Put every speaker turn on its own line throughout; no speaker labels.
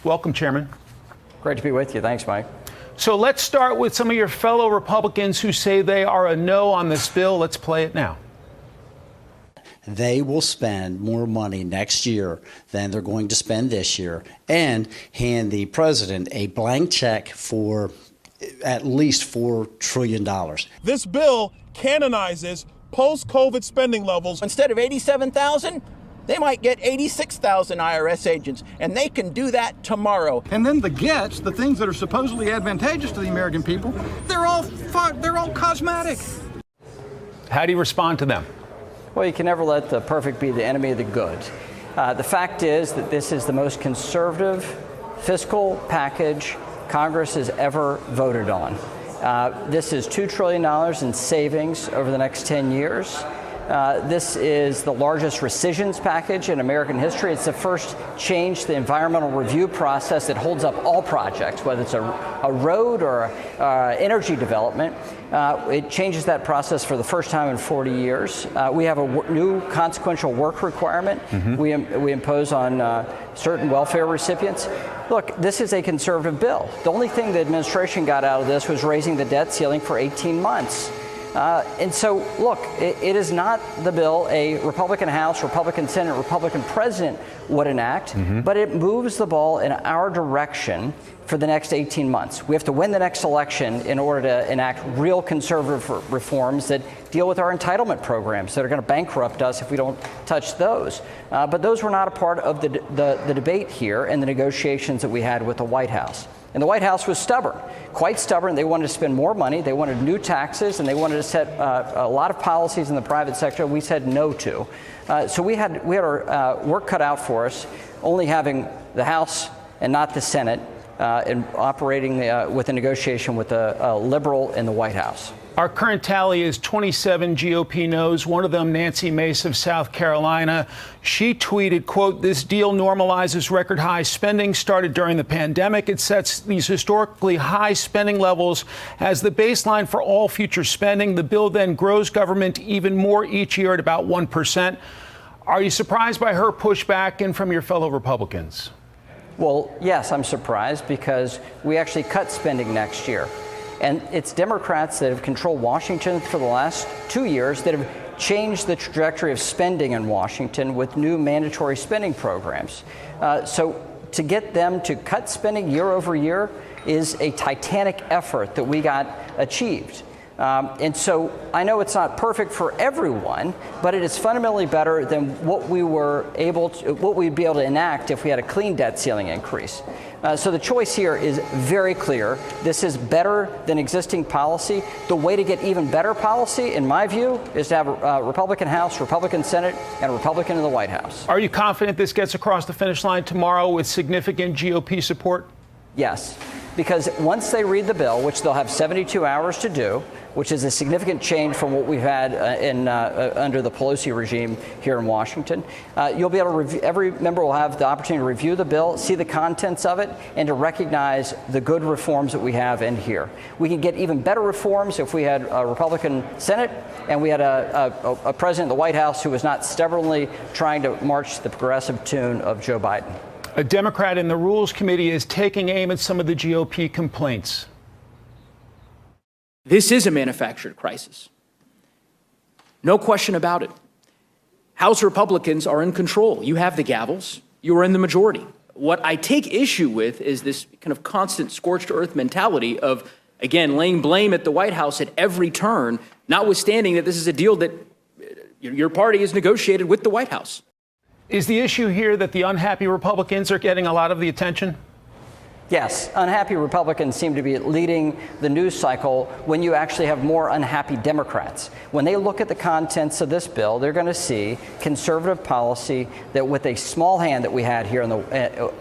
Welcome, Chairman.
Great to be with you. Thanks, Mike.
So let's start with some of your fellow Republicans who say they are a no on this bill. Let's play it now.
They will spend more money next year than they're going to spend this year and hand the president a blank check for at least $4 trillion.
This bill canonizes post-COVID spending levels.
Instead of 87,000, they might get 86,000 IRS agents, and they can do that tomorrow.
And then the gets, the things that are supposedly advantageous to the American people, they're all cosmetic.
How do you respond to them?
Well, you can never let the perfect be the enemy of the good. The fact is that this is the most conservative fiscal package Congress has ever voted on. This is $2 trillion in savings over the next 10 years. This is the largest rescissions package in American history. It's the first change to the environmental review process that holds up all projects, whether it's a road or energy development. It changes that process for the first time in 40 years. We have a new consequential work requirement we impose on certain welfare recipients. Look, this is a conservative bill. The only thing the administration got out of this was raising the debt ceiling for 18 months. And so, look, it is not the bill a Republican House, Republican Senate, Republican President would enact, but it moves the ball in our direction for the next 18 months. We have to win the next election in order to enact real conservative reforms that deal with our entitlement programs that are going to bankrupt us if we don't touch those. But those were not a part of the debate here and the negotiations that we had with the White House. And the White House was stubborn, quite stubborn. They wanted to spend more money. They wanted new taxes, and they wanted to set a lot of policies in the private sector we said no to. So we had our work cut out for us, only having the House and not the Senate, and operating with a negotiation with a liberal in the White House.
Our current tally is 27 GOP no's, one of them Nancy Mace of South Carolina. She tweeted, quote, "This deal normalizes record high spending started during the pandemic. It sets these historically high spending levels as the baseline for all future spending. The bill then grows government even more each year at about 1%. Are you surprised by her pushback and from your fellow Republicans?
Well, yes, I'm surprised because we actually cut spending next year. And it's Democrats that have controlled Washington for the last 2 years that have changed the trajectory of spending in Washington with new mandatory spending programs. So to get them to cut spending year over year is a titanic effort that we got achieved. And so I know it's not perfect for everyone, but it is fundamentally better than what we'd be able to enact if we had a clean debt ceiling increase. So the choice here is very clear. This is better than existing policy. The way to get even better policy, in my view, is to have a Republican House, Republican Senate, and a Republican in the White House.
Are you confident this gets across the finish line tomorrow with significant GOP support?
Yes, because once they read the bill, which they'll have 72 hours to do, which is a significant change from what we've had under the Pelosi regime here in Washington. You'll be able to review, every member will have the opportunity to review the bill, see the contents of it, and to recognize the good reforms that we have in here. We can get even better reforms if we had a Republican Senate and we had a president of the White House who was not stubbornly trying to march to the progressive tune of Joe Biden.
A Democrat in the Rules Committee is taking aim at some of the GOP complaints.
This is a manufactured crisis. No question about it. House Republicans are in control. You have the gavels. You are in the majority. What I take issue with is this kind of constant scorched earth mentality of, again, laying blame at the White House at every turn, notwithstanding that this is a deal that your party has negotiated with the White House.
Is the issue here that the unhappy Republicans are getting a lot of the attention?
Yes, unhappy Republicans seem to be leading the news cycle when you actually have more unhappy Democrats. When they look at the contents of this bill, they're going to see conservative policy that with a small hand that we had here in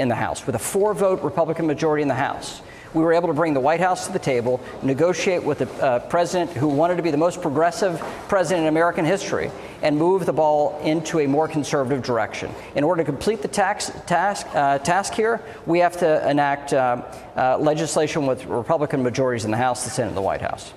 the House, with a 4-vote Republican majority in the House, we were able to bring the White House to the table, negotiate with the president who wanted to be the most progressive president in American history, and move the ball into a more conservative direction. In order to complete the task here, we have to enact legislation with Republican majorities in the House, the Senate, and the White House.